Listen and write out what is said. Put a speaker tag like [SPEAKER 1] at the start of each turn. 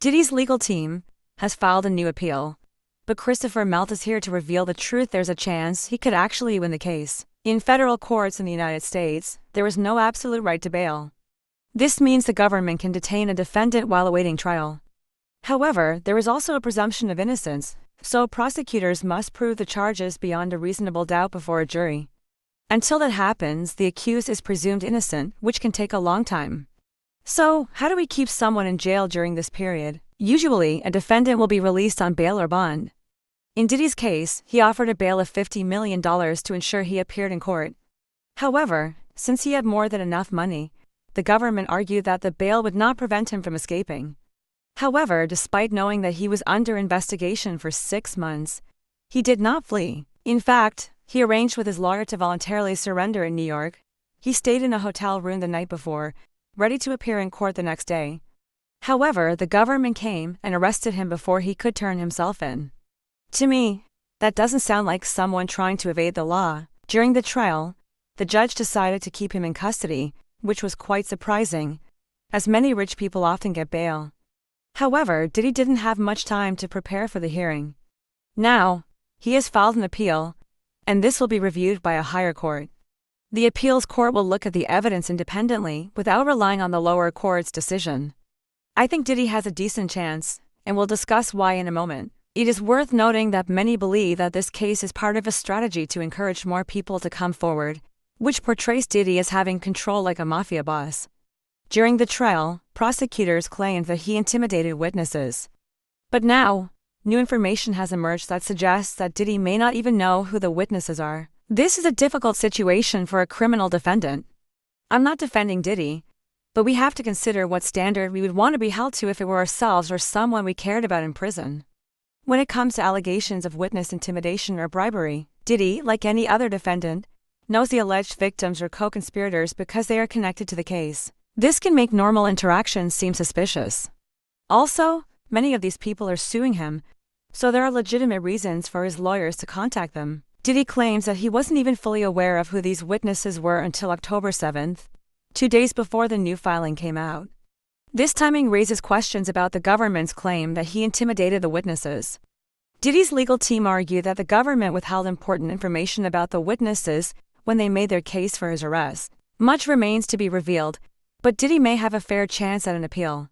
[SPEAKER 1] Diddy's legal team has filed a new appeal, but Christopher Melt is here to reveal the truth. There's a chance he could actually win the case. In federal courts in the United States, there is no absolute right to bail. This means the government can detain a defendant while awaiting trial. However, there is also a presumption of innocence, so prosecutors must prove the charges beyond a reasonable doubt before a jury. Until that happens, the accused is presumed innocent, which can take a long time. So, how do we keep someone in jail during this period? Usually, a defendant will be released on bail or bond. In Diddy's case, he offered a bail of $50 million to ensure he appeared in court. However, since he had more than enough money, the government argued that the bail would not prevent him from escaping. However, despite knowing that he was under investigation for 6 months, he did not flee. In fact, he arranged with his lawyer to voluntarily surrender in New York. He stayed in a hotel room the night before, ready to appear in court the next day. However, the government came and arrested him before he could turn himself in. To me, that doesn't sound like someone trying to evade the law. During the trial, the judge decided to keep him in custody, which was quite surprising, as many rich people often get bail. However, Diddy didn't have much time to prepare for the hearing. Now, he has filed an appeal, and this will be reviewed by a higher court. The appeals court will look at the evidence independently without relying on the lower court's decision. I think Diddy has a decent chance, and we'll discuss why in a moment. It is worth noting that many believe that this case is part of a strategy to encourage more people to come forward, which portrays Diddy as having control like a mafia boss. During the trial, prosecutors claimed that he intimidated witnesses. But now, new information has emerged that suggests that Diddy may not even know who the witnesses are. This is a difficult situation for a criminal defendant. I'm not defending Diddy, but we have to consider what standard we would want to be held to if it were ourselves or someone we cared about in prison. When it comes to allegations of witness intimidation or bribery, Diddy, like any other defendant, knows the alleged victims or co-conspirators because they are connected to the case. This can make normal interactions seem suspicious. Also, many of these people are suing him, so there are legitimate reasons for his lawyers to contact them. Diddy claims that he wasn't even fully aware of who these witnesses were until October 7th, 2 days before the new filing came out. This timing raises questions about the government's claim that he intimidated the witnesses. Diddy's legal team argued that the government withheld important information about the witnesses when they made their case for his arrest. Much remains to be revealed, but Diddy may have a fair chance at an appeal.